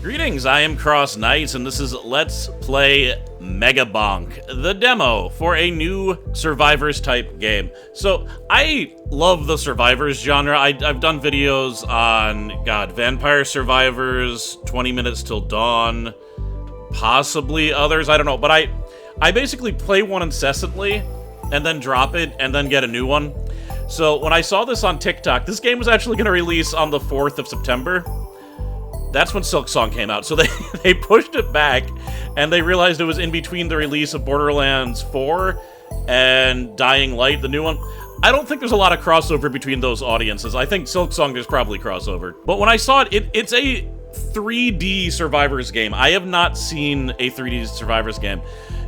Greetings, I am Cross Knights, and this is Let's Play Megabonk, the demo for a new Survivors-type game. So, I love the Survivors genre. I've done videos on, Vampire Survivors, 20 Minutes Till Dawn, possibly others, I don't know. But I basically play one incessantly, and then drop it, and then get a new one. So, when I saw this on TikTok, this game was actually going to release on the 4th of September. That's when Silksong came out, so they pushed it back, and they realized it was in between the release of Borderlands 4 and Dying Light, the new one. I don't think there's a lot of crossover between those audiences. I think Silksong there's probably crossover. But when I saw it, it's a 3D Survivors game. I have not seen a 3D Survivors game.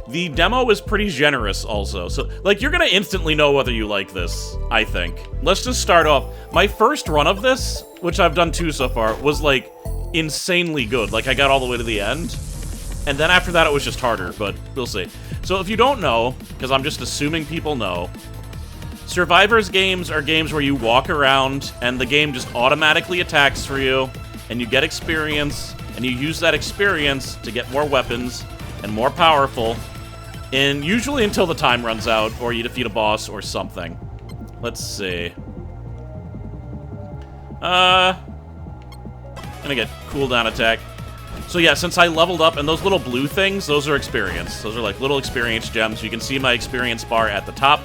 The demo is pretty generous also, so, like, you're gonna instantly know whether you like this, I think. Let's just start off. My first run of this, which I've done 2 so far, was, like, insanely good. Like, I got all the way to the end. And then after that, it was just harder, but we'll see. So if you don't know, because I'm just assuming people know, Survivors games are games where you walk around and the game just automatically attacks for you, and you get experience, and you use that experience to get more weapons and more powerful, and usually until the time runs out, or you defeat a boss or something. Let's see. Gonna get cooldown attack. So yeah, since I leveled up, and those little blue things, those are experience. Those are like little experience gems. You can see my experience bar at the top.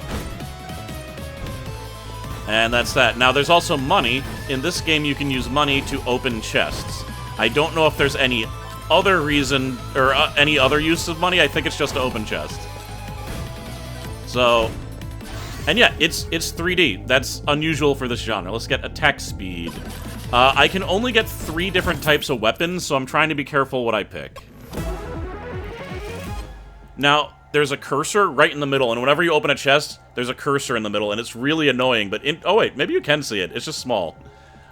And that's that. Now, there's also money. In this game, you can use money to open chests. I don't know if there's any other reason, or any other use of money. I think it's just to open chests. So, and yeah, it's 3D. That's unusual for this genre. Let's get attack speed. I can only get 3 different types of weapons, so I'm trying to be careful what I pick. Now, there's a cursor right in the middle, and whenever you open a chest, there's a cursor in the middle, and it's really annoying, but oh wait, maybe you can see it. It's just small.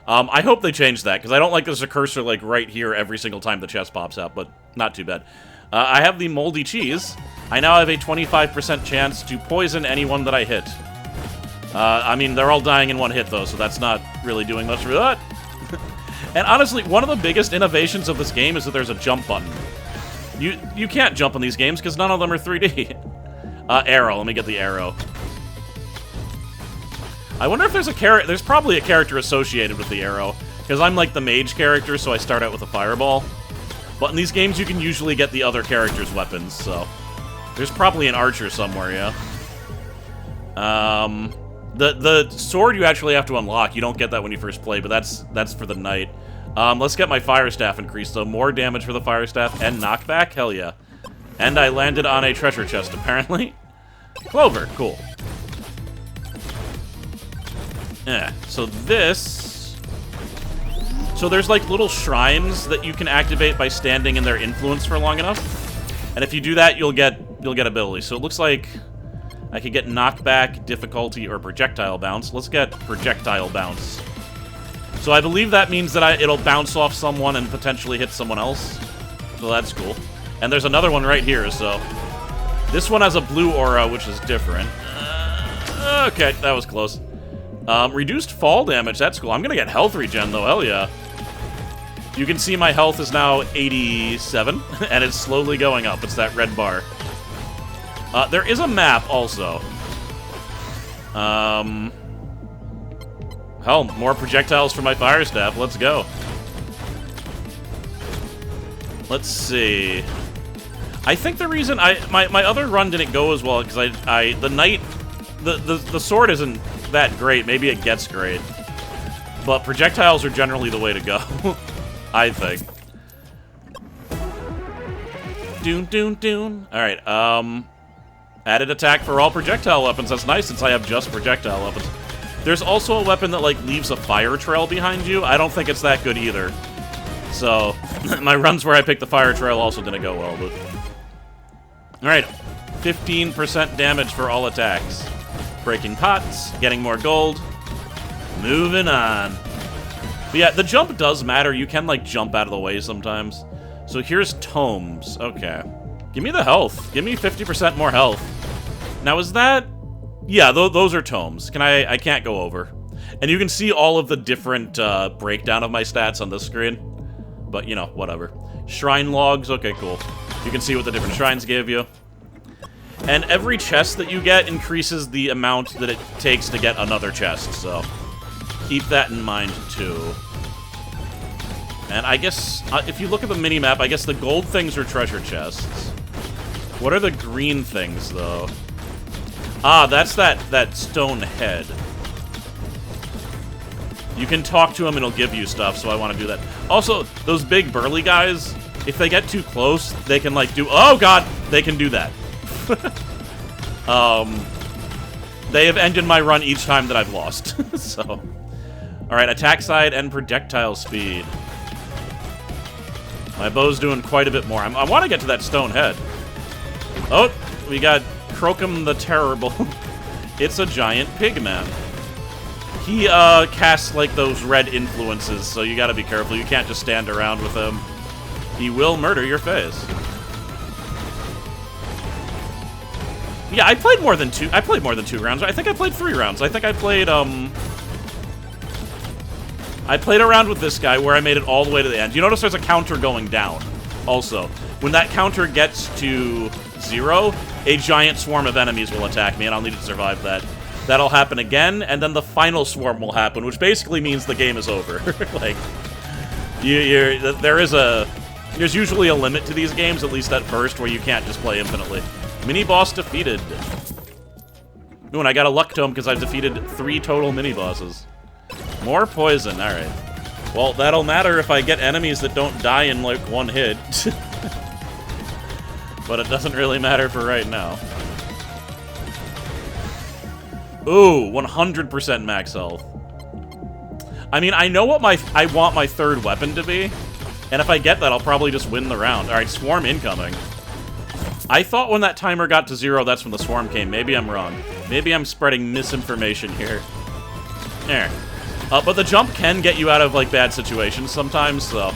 I hope they change that, because I don't like there's a cursor, like, right here every single time the chest pops out, but not too bad. I have the moldy cheese. I now have a 25% chance to poison anyone that I hit. I mean, they're all dying in one hit, though, so that's not really doing much for that. And honestly, one of the biggest innovations of this game is that there's a jump button. You can't jump in these games because none of them are 3D. Arrow. Let me get the arrow. I wonder if there's a character. There's probably a character associated with the arrow, because I'm like the mage character, so I start out with a fireball. But in these games, you can usually get the other character's weapons, so there's probably an archer somewhere, yeah. The sword you actually have to unlock. You don't get that when you first play, but that's for the knight. Let's get my fire staff increased, though. More damage for the fire staff and knockback? Hell yeah. And I landed on a treasure chest, apparently. Clover, cool. Yeah, so this... So there's, like, little shrines that you can activate by standing in their influence for long enough. And if you do that, you'll get ability. So it looks like I could get knockback, difficulty, or projectile bounce. Let's get projectile bounce. So I believe that means that it'll bounce off someone and potentially hit someone else. So that's cool. And there's another one right here, so... This one has a blue aura, which is different. Okay, that was close. Reduced fall damage, that's cool. I'm gonna get health regen, though, hell yeah. You can see my health is now 87, and it's slowly going up. It's that red bar. There is a map, also. Hell, more projectiles for my fire staff. Let's go. Let's see. I think the reason my other run didn't go as well, because the knight... The sword isn't that great. Maybe it gets great. But projectiles are generally the way to go. I think. Doon, doon, doon. Alright, added attack for all projectile weapons. That's nice, since I have just projectile weapons. There's also a weapon that, like, leaves a fire trail behind you. I don't think it's that good either. So, my runs where I picked the fire trail also didn't go well, but... Alright, 15% damage for all attacks. Breaking pots, getting more gold. Moving on. But yeah, the jump does matter. You can, like, jump out of the way sometimes. So here's tomes. Okay. Give me the health. Give me 50% more health. Now, is that... Yeah, those are tomes. I can't go over. And you can see all of the different breakdown of my stats on this screen. But, you know, whatever. Shrine logs, okay, cool. You can see what the different shrines give you. And every chest that you get increases the amount that it takes to get another chest, so keep that in mind, too. And I guess, if you look at the mini-map, I guess the gold things are treasure chests. What are the green things, though? Ah, that's that stone head. You can talk to him and he'll give you stuff, so I want to do that. Also, those big burly guys, if they get too close, they can, like, do... Oh, God! They can do that. They have ended my run each time that I've lost. So... Alright, attack side and projectile speed. My bow's doing quite a bit more. I want to get to that stone head. Oh, we got Crocum the Terrible. It's a giant pig man. He casts like those red influences, so you gotta be careful. You can't just stand around with him. He will murder your face. Yeah, I played more than two rounds. I think I played 3 rounds. I think I played around with this guy where I made it all the way to the end. You notice there's a counter going down. Also, when that counter gets to 0, a giant swarm of enemies will attack me, and I'll need to survive that. That'll happen again, and then the final swarm will happen, which basically means the game is over. Like, there's usually a limit to these games, at least at first, where you can't just play infinitely. Mini-boss defeated. Ooh, and I got a luck tome because I've defeated 3 total mini-bosses. More poison, alright. Well, that'll matter if I get enemies that don't die in, like, 1 hit. But it doesn't really matter for right now. Ooh, 100% max health. I mean, I know what I want my 3rd weapon to be, and if I get that, I'll probably just win the round. Alright, swarm incoming. I thought when that timer got to 0, that's when the swarm came. Maybe I'm wrong. Maybe I'm spreading misinformation here. There. But the jump can get you out of, like, bad situations sometimes, so...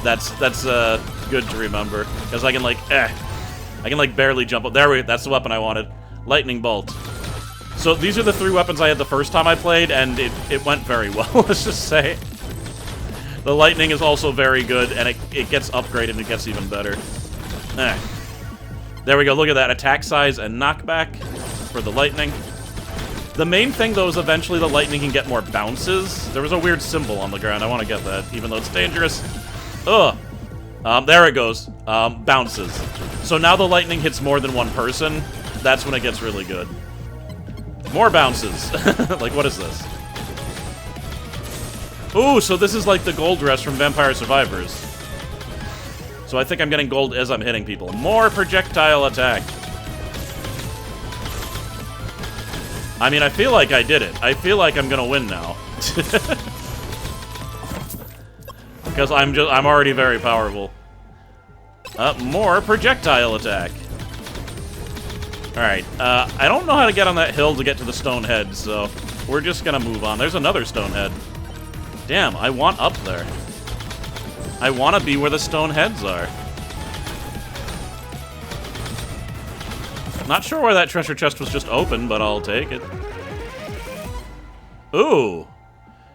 That's good to remember. Because I can, like, I can, like, barely jump up. There we go. That's the weapon I wanted. Lightning bolt. So these are the 3 weapons I had the first time I played, and it went very well, let's just say. The lightning is also very good, and it gets upgraded and it gets even better. There we go, look at that. Attack size and knockback for the lightning. The main thing, though, is eventually the lightning can get more bounces. There was a weird symbol on the ground. I want to get that, even though it's dangerous. Ugh. There it goes. Bounces. So now the lightning hits more than 1 person. That's when it gets really good. More bounces. Like, what is this? Ooh, so this is like the gold dress from Vampire Survivors. So I think I'm getting gold as I'm hitting people. More projectile attack. I mean, I feel like I did it. I feel like I'm gonna win now. Because I'm already very powerful. More projectile attack. Alright, I don't know how to get on that hill to get to the stone head, so we're just gonna move on. There's another stone head. Damn, I want up there. I want to be where the stone heads are. Not sure why that treasure chest was just open, but I'll take it. Ooh.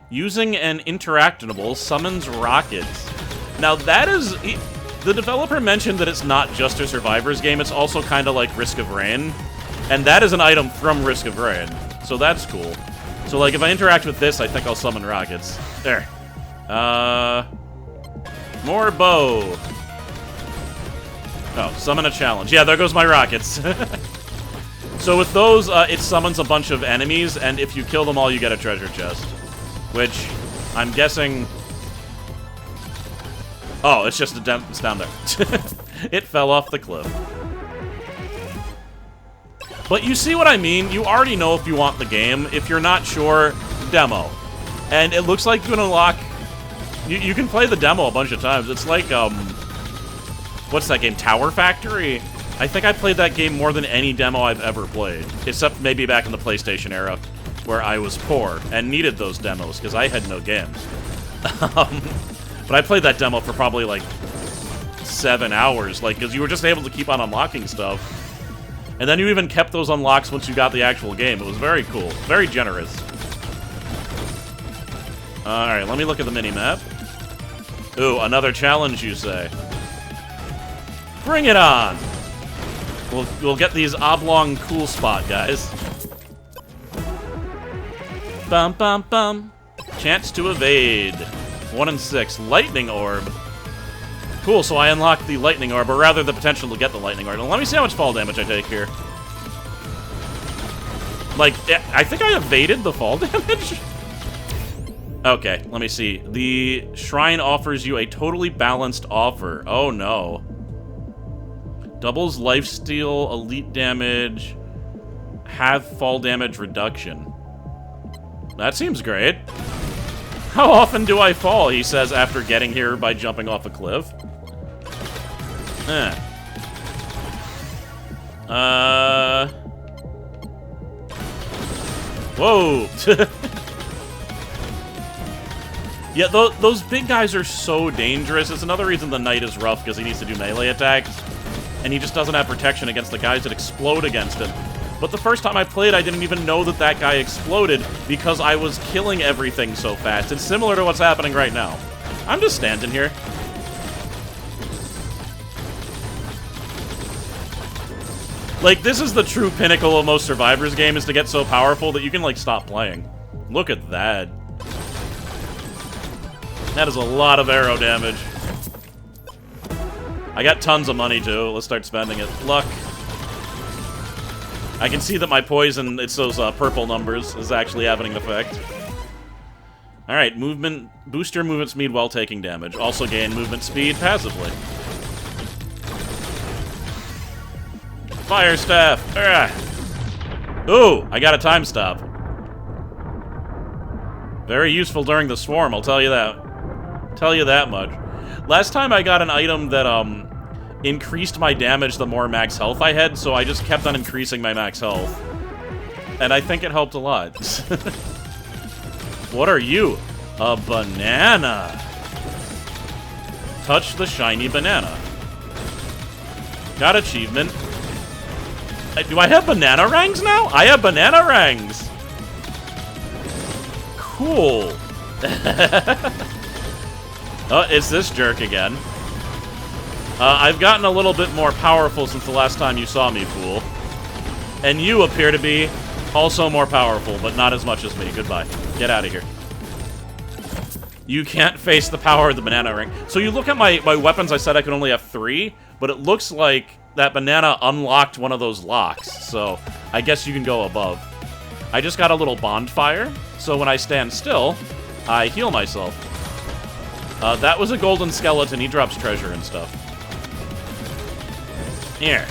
Using an interactable summons rockets. Now that is... The developer mentioned that it's not just a Survivors game, it's also kind of like Risk of Rain. And that is an item from Risk of Rain, so that's cool. So, like, if I interact with this, I think I'll summon rockets. There. More bow. Oh, summon a challenge. Yeah, there goes my rockets. So with those, it summons a bunch of enemies, and if you kill them all, you get a treasure chest. Which, I'm guessing... Oh, it's just it's down there. It fell off the cliff. But you see what I mean? You already know if you want the game. If you're not sure, demo. And it looks like you can unlock... You can play the demo a bunch of times. It's like, what's that game? Tower Factory? I think I played that game more than any demo I've ever played. Except maybe back in the PlayStation era, where I was poor and needed those demos, because I had no games. But I played that demo for probably, like, 7 hours, like, because you were just able to keep on unlocking stuff. And then you even kept those unlocks once you got the actual game. It was very cool. Very generous. Alright, let me look at the mini-map. Ooh, another challenge, you say? Bring it on! We'll get these oblong cool spot guys. Bum bum bum. Chance to evade. 1 in 6. Lightning orb. Cool, so I unlocked the lightning orb, or rather the potential to get the lightning orb. Let me see how much fall damage I take here. Like, I think I evaded the fall damage? Okay, let me see. The shrine offers you a totally balanced offer. Oh no. Doubles lifesteal, elite damage, have fall damage reduction. That seems great. How often do I fall, he says after getting here by jumping off a cliff. Whoa! Yeah, those big guys are so dangerous. It's another reason the knight is rough, because he needs to do melee attacks. And he just doesn't have protection against the guys that explode against him. But the first time I played, I didn't even know that that guy exploded, because I was killing everything so fast. It's similar to what's happening right now. I'm just standing here. Like, this is the true pinnacle of most Survivors game, is to get so powerful that you can, like, stop playing. Look at that. That is a lot of arrow damage. I got tons of money, too. Let's start spending it. Luck. I can see that my poison, it's those purple numbers, is actually having an effect. Alright, movement. Boost your movement speed while taking damage. Also gain movement speed passively. Fire staff! Ooh, I got a time stop. Very useful during the swarm, I'll tell you that. Tell you that much. Last time I got an item that increased my damage the more max health I had, so I just kept on increasing my max health. And I think it helped a lot. What are you? A banana. Touch the shiny banana. Got achievement. Do I have banana rangs now? I have banana rangs. Cool. Oh, it's this jerk again. I've gotten a little bit more powerful since the last time you saw me, fool. And you appear to be also more powerful, but not as much as me. Goodbye. Get out of here. You can't face the power of the banana ring. So you look at my weapons, I said I could only have 3, but it looks like that banana unlocked one of those locks, so I guess you can go above. I just got a little bonfire, so when I stand still, I heal myself. That was a golden skeleton. He drops treasure and stuff. Here.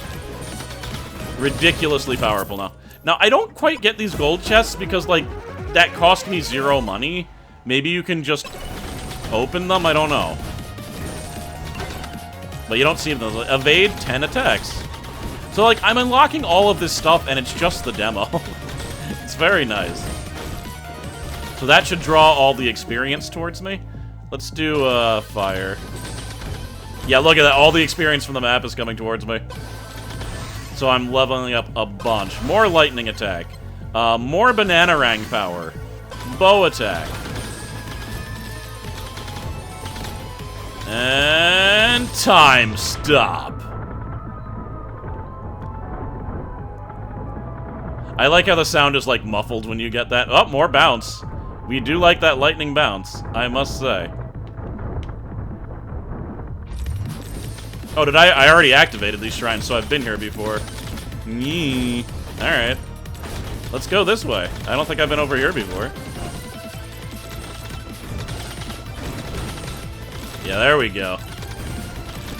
Ridiculously powerful now. Now, I don't quite get these gold chests because, like, that cost me 0 money. Maybe you can just open them? I don't know. But you don't see them. Evade 10 attacks. So, like, I'm unlocking all of this stuff, and it's just the demo. It's very nice. So that should draw all the experience towards me. Let's do, fire. Yeah, look at that. All the experience from the map is coming towards me. So I'm leveling up a bunch. More lightning attack. More banana-rang power. Bow attack. And time stop. I like how the sound is, like, muffled when you get that. Oh, more bounce. We do like that lightning bounce, I must say. Oh, did I already activated these shrines, so I've been here before. Nyeh. Alright. Let's go this way. I don't think I've been over here before. Yeah, there we go.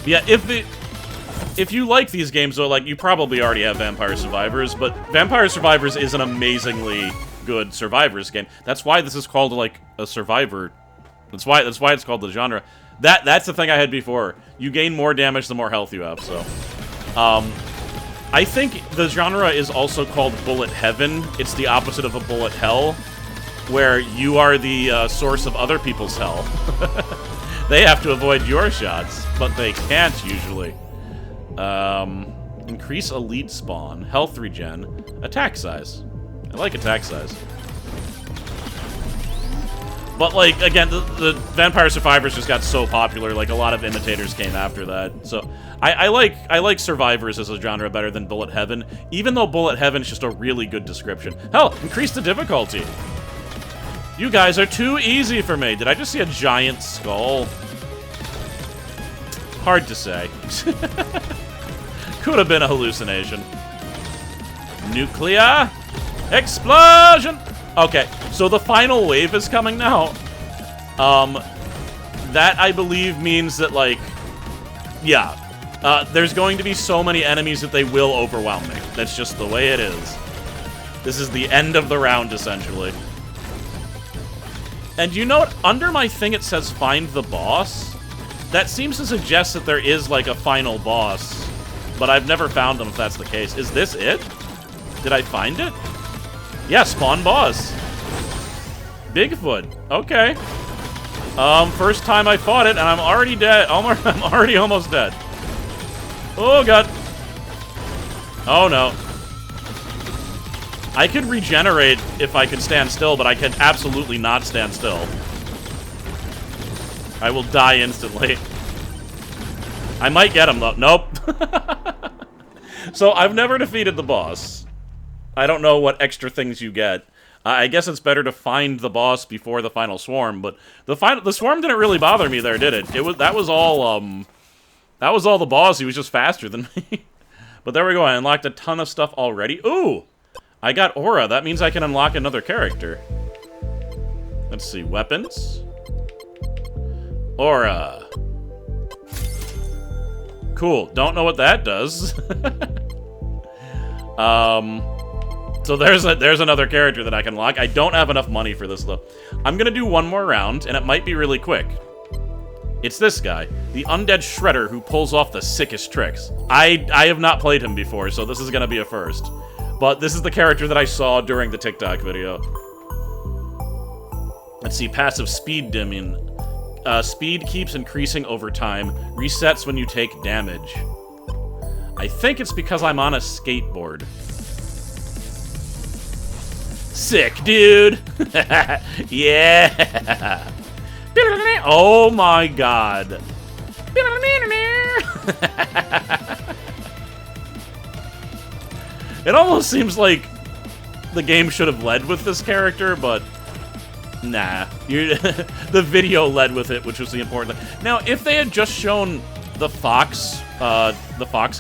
Yeah, if you like these games, though, like, you probably already have Vampire Survivors, but Vampire Survivors is an amazingly good Survivors game. That's why this is called, like, a Survivor. That's why it's called the genre. That's the thing I had before. You gain more damage the more health you have, so. I think the genre is also called Bullet Heaven. It's the opposite of a Bullet Hell, where you are the source of other people's hell. They have to avoid your shots, but they can't usually. Increase elite spawn, health regen, attack size. I like attack size. But, like, again, the Vampire Survivors just got so popular, like, a lot of imitators came after that. So, I like Survivors as a genre better than Bullet Heaven, even though Bullet Heaven's just a really good description. Hell, increase the difficulty. You guys are too easy for me. Did I just see a giant skull? Hard to say. Could have been a hallucination. Nuclear explosion! Okay, so the final wave is coming now. That, I believe, means that, like, yeah. There's going to be so many enemies that they will overwhelm me. That's just the way it is. This is the end of the round, essentially. And you know what? Under my thing it says find the boss. That seems to suggest that there is, like, a final boss. But I've never found them if that's the case. Is this it? Did I find it? Yeah, spawn boss. Bigfoot. Okay. First time I fought it, and I'm already dead. I'm already almost dead. Oh, God. Oh, no. I could regenerate if I could stand still, but I can absolutely not stand still. I will die instantly. I might get him, though. Nope. So, I've never defeated the boss. I don't know what extra things you get. I guess it's better to find the boss before the final swarm, but the swarm didn't really bother me there, did it? That was all the boss. He was just faster than me. But there we go. I unlocked a ton of stuff already. Ooh! I got Aura. That means I can unlock another character. Let's see. Weapons. Aura. Cool. Don't know what that does. So there's another character that I can unlock. I don't have enough money for this, though. I'm gonna do one more round, and it might be really quick. It's this guy, the undead shredder who pulls off the sickest tricks. I have not played him before, so this is gonna be a first. But this is the character that I saw during the TikTok video. Let's see, passive speed dimming. Speed keeps increasing over time, resets when you take damage. I think it's because I'm on a skateboard. Sick, dude! Yeah! Oh my god. It almost seems like the game should have led with this character, but nah. The video led with it, which was the important thing. Now, if they had just shown the Fox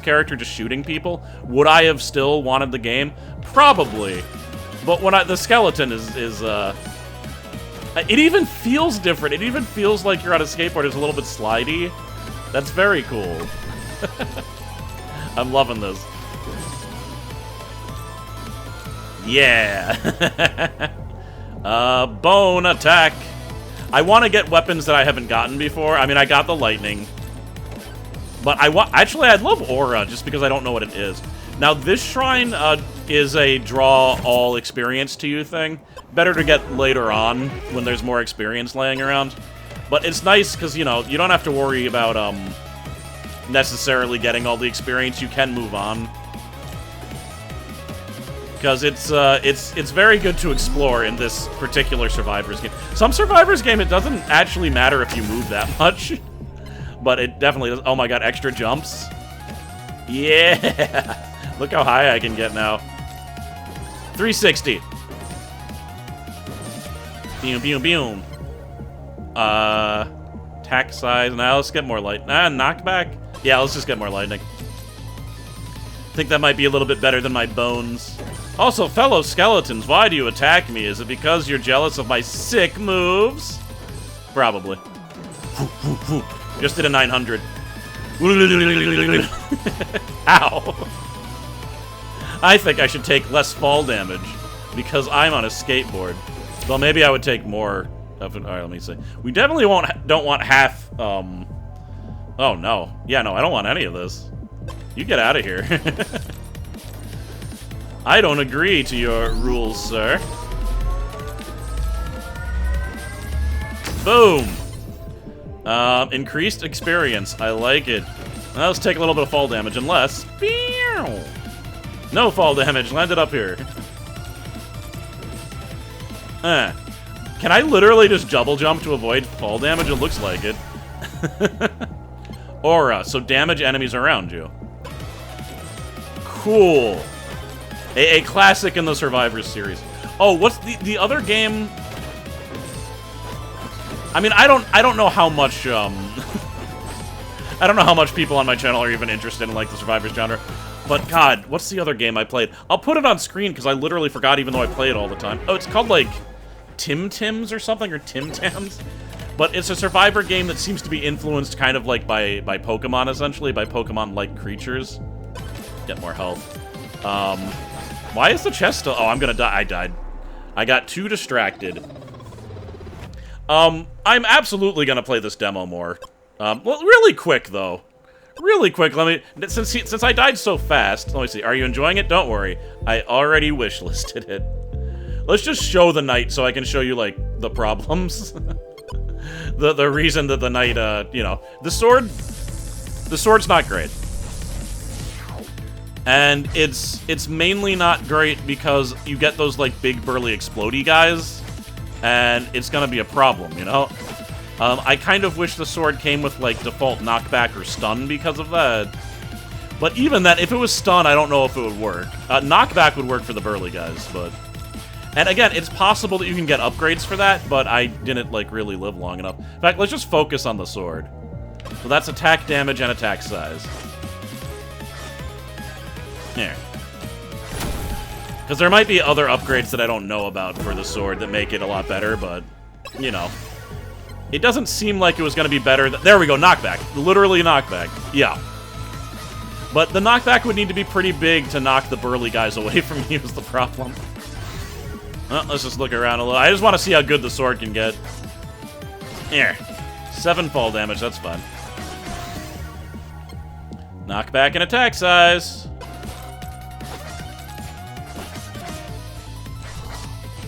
character just shooting people, would I have still wanted the game? Probably. But when the skeleton is it even feels different. It even feels like you're on a skateboard. It's a little bit slidey. That's very cool. I'm loving this. Yeah. Bone attack. I want to get weapons that I haven't gotten before. I mean, I got the lightning. But actually, I'd love Aura, just because I don't know what it is. Now, this shrine is a draw all experience to you thing. Better to get later on, when there's more experience laying around. But it's nice, because, you know, you don't have to worry about necessarily getting all the experience. You can move on. Because it's very good to explore in this particular Survivors game. Some Survivors game, it doesn't actually matter if you move that much. But it definitely does. Oh my god, extra jumps. Yeah! Look how high I can get now. 360. Boom, boom, boom. Attack size. Now let's get more light. Knockback? Yeah, let's just get more lightning. I think that might be a little bit better than my bones. Also, fellow skeletons, why do you attack me? Is it because you're jealous of my sick moves? Probably. Just did a 900. Ow. I think I should take less fall damage because I'm on a skateboard. Well, maybe I would take more of an... Alright, let me see. We definitely don't want half... Oh, no. Yeah, no, I don't want any of this. You get out of here. I don't agree to your rules, sir. Boom. Increased experience. I like it. Now let's take a little bit of fall damage, unless... No fall damage. Landed up here. Can I literally just double jump to avoid fall damage? It looks like it. Aura, so damage enemies around you. Cool. A classic in the Survivors series. Oh, what's the other game? I mean, I don't know how much I don't know how much people on my channel are even interested in like the Survivors genre. But God, what's the other game I played? I'll put it on screen because I literally forgot even though I play it all the time. Oh, it's called like Tim Tims or something, or Tim Tams. But it's a Survivor game that seems to be influenced kind of like by Pokemon, essentially, by Pokemon-like creatures. Get more health. Why is the chest still... Oh, I'm gonna die. I died. I got too distracted. I'm absolutely gonna play this demo more. Well, really quick, though. Really quick, let me... Since I died so fast... Let me see. Are you enjoying it? Don't worry. I already wishlisted it. Let's just show the night so I can show you, like, the problems. the reason that the night, you know... The sword's not great. And it's mainly not great because you get those, like, big, burly, explodey guys. And it's gonna be a problem, you know? I kind of wish the sword came with, like, default knockback or stun because of that. But even then, if it was stun, I don't know if it would work. Knockback would work for the burly guys, but... And again, it's possible that you can get upgrades for that, but I didn't, like, really live long enough. In fact, let's just focus on the sword. So that's attack damage and attack size. Here. Because there might be other upgrades that I don't know about for the sword that make it a lot better, but, you know. It doesn't seem like it was going to be better. There we go, knockback. Literally knockback. Yeah. But the knockback would need to be pretty big to knock the burly guys away from you is the problem. Well, let's just look around a little. I just want to see how good the sword can get. Here. 7 fall damage, that's fine. Knockback and attack size.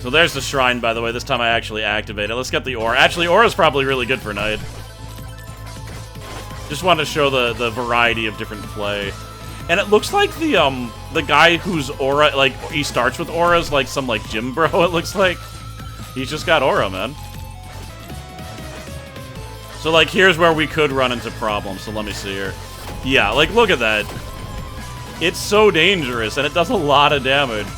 So there's the shrine, by the way. This time I actually activate it. Let's get the aura. Actually, aura's probably really good for Night. Just wanted to show the variety of different play. And it looks like the guy whose aura, like, he starts with auras, like some, like, gym bro, it looks like. He's just got aura, man. So, like, here's where we could run into problems. So let me see here. Yeah, like, look at that. It's so dangerous, and it does a lot of damage.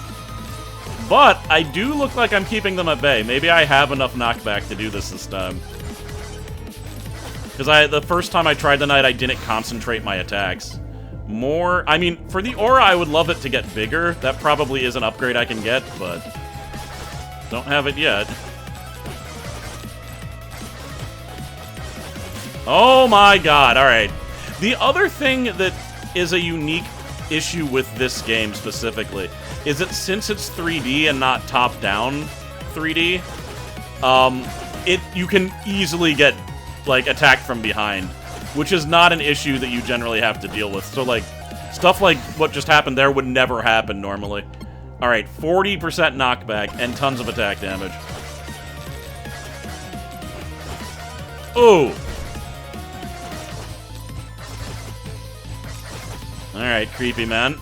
But I do look like I'm keeping them at bay. Maybe I have enough knockback to do this time. Because the first time I tried the Night, I didn't concentrate my attacks. More... I mean, for the aura, I would love it to get bigger. That probably is an upgrade I can get, but... Don't have it yet. Oh my god, alright. The other thing that is a unique issue with this game specifically is that since it's 3D and not top-down 3D, you can easily get, like, attacked from behind, which is not an issue that you generally have to deal with. So, like, stuff like what just happened there would never happen normally. Alright, 40% knockback and tons of attack damage. Ooh! Alright, creepy man.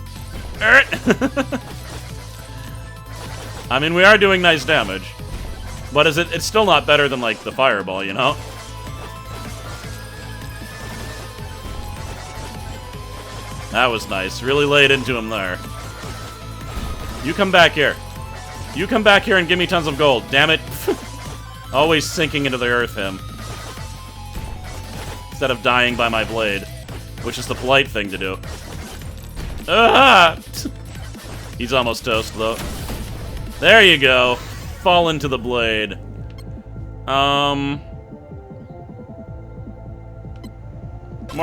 I mean, we are doing nice damage. But it's still not better than, like, the fireball, you know? That was nice. Really laid into him there. You come back here. You come back here and give me tons of gold. Damn it. Always sinking into the earth, him. Instead of dying by my blade. Which is the polite thing to do. Ah! He's almost toast, though. There you go. Fall into the blade. More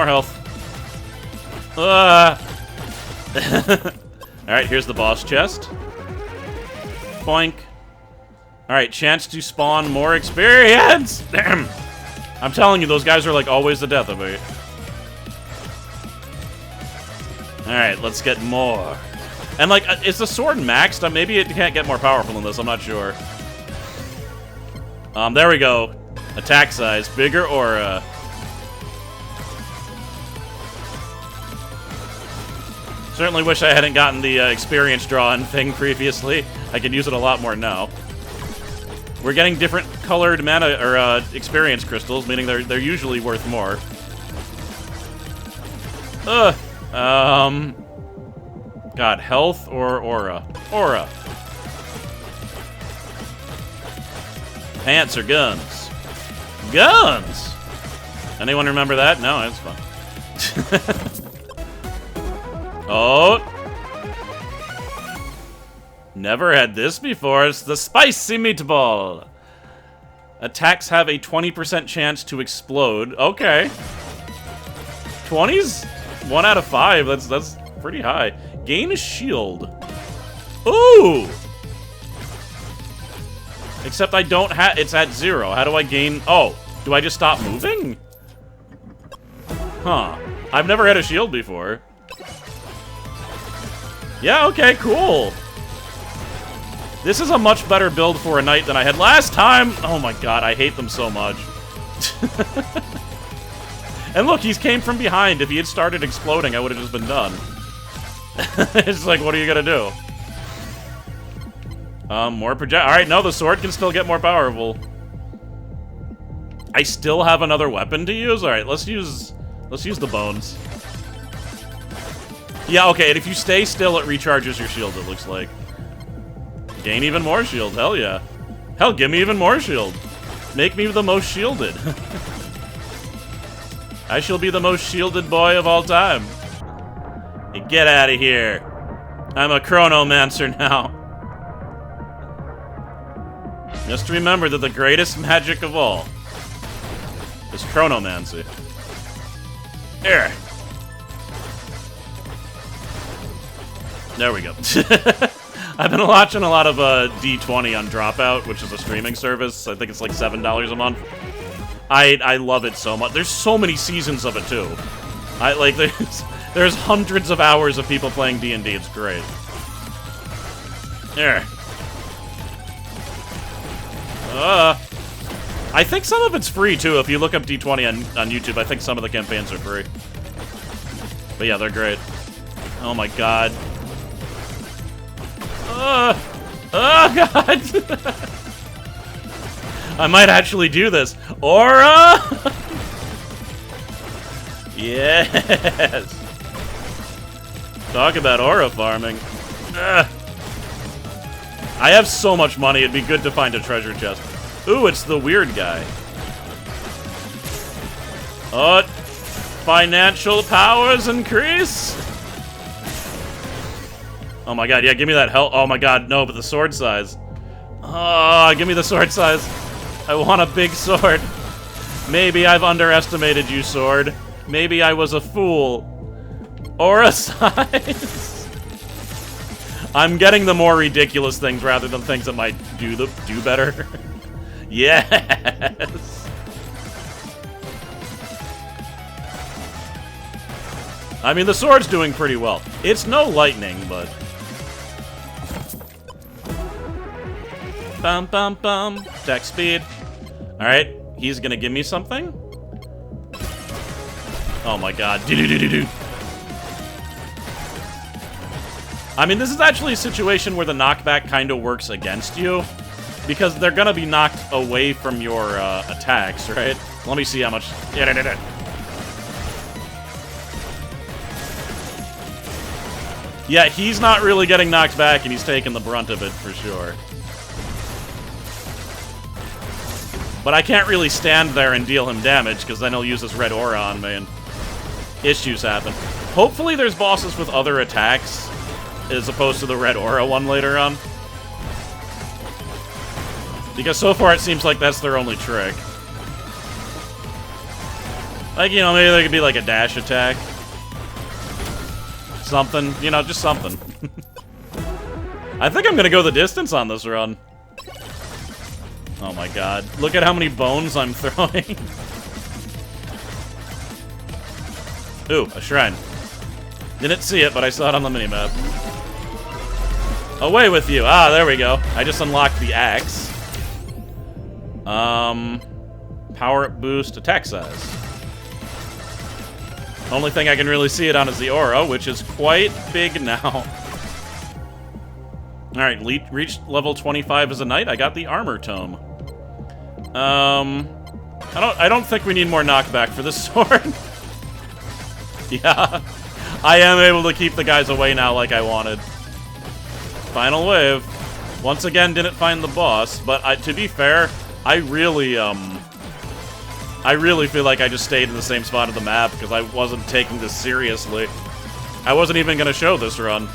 health. Ah! Alright, here's the boss chest. Boink. Alright, chance to spawn more experience! Damn! I'm telling you, those guys are like always the death of me. Alright, let's get more. And, like, is the sword maxed? Maybe it can't get more powerful than this, I'm not sure. There we go. Attack size. Bigger aura. Certainly wish I hadn't gotten the experience drawing thing previously. I could use it a lot more now. We're getting different colored mana or experience crystals, meaning they're usually worth more. God, health or aura? Aura. Pants or guns? Guns! Anyone remember that? No, it's fun. Oh! Never had this before. It's the spicy meatball. Attacks have a 20% chance to explode. Okay. 20's 1 out of 5. That's pretty high. Gain a shield. Ooh! Except I don't have... It's at 0. How do I gain... Oh, do I just stop moving? Huh. I've never had a shield before. Yeah, okay, cool. This is a much better build for a knight than I had last time. Oh my god, I hate them so much. And look, he's came from behind. If he had started exploding, I would have just been done. It's like, what are you gonna do? More project. Alright, no, the sword can still get more powerful. I still have another weapon to use? Alright, let's use the bones. Yeah, okay, and if you stay still, it recharges your shield, it looks like. Gain even more shield, hell yeah. Hell, give me even more shield. Make me the most shielded. I shall be the most shielded boy of all time. Hey, get out of here. I'm a chronomancer now. Just remember that the greatest magic of all is chronomancy. There. There we go. I've been watching a lot of D20 on Dropout, which is a streaming service. I think it's like $7 a month. I love it so much. There's so many seasons of it too. There's hundreds of hours of people playing D&D. It's great. There. I think some of it's free too. If you look up D20 on YouTube, I think some of the campaigns are free. But yeah, they're great. Oh my god. Oh god! I might actually do this. Aura! Yes! Talk about aura farming. I have so much money, it'd be good to find a treasure chest. Ooh, it's the weird guy. Oh, financial powers increase? Oh my god, yeah, give me that health. Oh my god, no, but the sword size. Oh, give me the sword size. I want a big sword. Maybe I've underestimated you, sword. Maybe I was a fool. Aura size. I'm getting the more ridiculous things rather than things that might do better. Yes. I mean, the sword's doing pretty well. It's no lightning, but... Bum, bum, bum. Attack speed. Alright, he's gonna give me something? Oh my god. Do-do-do-do-do. I mean, this is actually a situation where the knockback kind of works against you. Because they're gonna be knocked away from your attacks, right? Let me see how much... Yeah, he's not really getting knocked back, and he's taking the brunt of it for sure. But I can't really stand there and deal him damage, because then he'll use his red aura on me, and issues happen. Hopefully there's bosses with other attacks, as opposed to the red aura one later on. Because so far it seems like that's their only trick. Like, you know, maybe there could be like a dash attack. Something, you know, just something. I think I'm gonna go the distance on this run. Oh my god. Look at how many bones I'm throwing. Ooh, a shrine. Didn't see it, but I saw it on the minimap. Away with you. Ah, there we go. I just unlocked the axe. Power up boost, attack size. Only thing I can really see it on is the aura, which is quite big now. Alright, reached level 25 as a knight. I got the armor tome. I don't think we need more knockback for this sword. Yeah. I am able to keep the guys away now like I wanted. Final wave. Once again, didn't find the boss, but to be fair, I really feel like I just stayed in the same spot of the map because I wasn't taking this seriously. I wasn't even gonna show this run.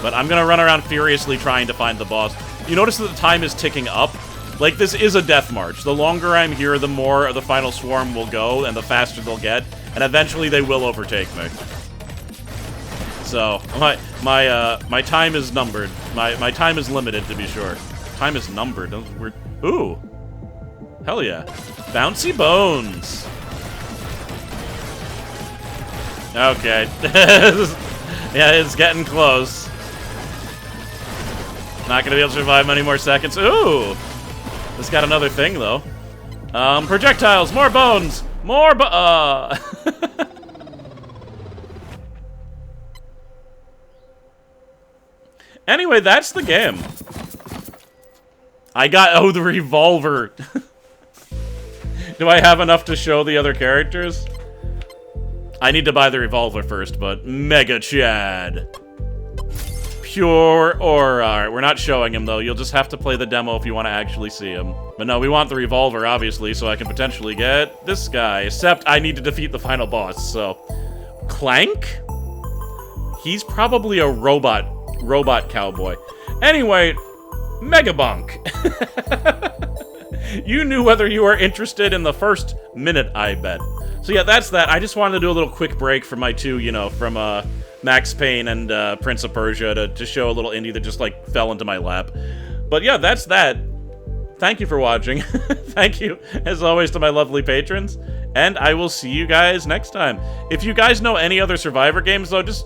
But I'm gonna run around furiously trying to find the boss. You notice that the time is ticking up? Like, this is a death march. The longer I'm here, the more the final swarm will go, and the faster they'll get, and eventually they will overtake me. So, my time is numbered. My time is limited, to be sure. Time is numbered. We're, ooh. Hell yeah. Bouncy bones. Okay. Yeah, it's getting close. Not gonna be able to survive many more seconds. Ooh! This got another thing, though. Projectiles! More bones! More Anyway, that's the game. I got... Oh, the revolver. Do I have enough to show the other characters? I need to buy the revolver first, but... Mega Chad. Pure aura. Alright, we're not showing him, though. You'll just have to play the demo if you want to actually see him. But no, we want the revolver, obviously, so I can potentially get this guy. Except I need to defeat the final boss, so... Clank? He's probably a robot cowboy. Anyway, Megabonk. You knew whether you were interested in the first minute, I bet. So yeah, that's that. I just wanted to do a little quick break from my two, you know, from Max Payne and Prince of Persia to show a little indie that just, like, fell into my lap. But yeah, that's that. Thank you for watching. Thank you, as always, to my lovely patrons. And I will see you guys next time. If you guys know any other Survivor games, though, just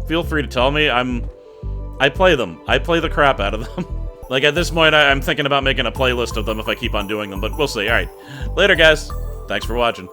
feel free to tell me. I play them. I play the crap out of them. Like, at this point, I'm thinking about making a playlist of them if I keep on doing them, but we'll see. Alright. Later, guys. Thanks for watching.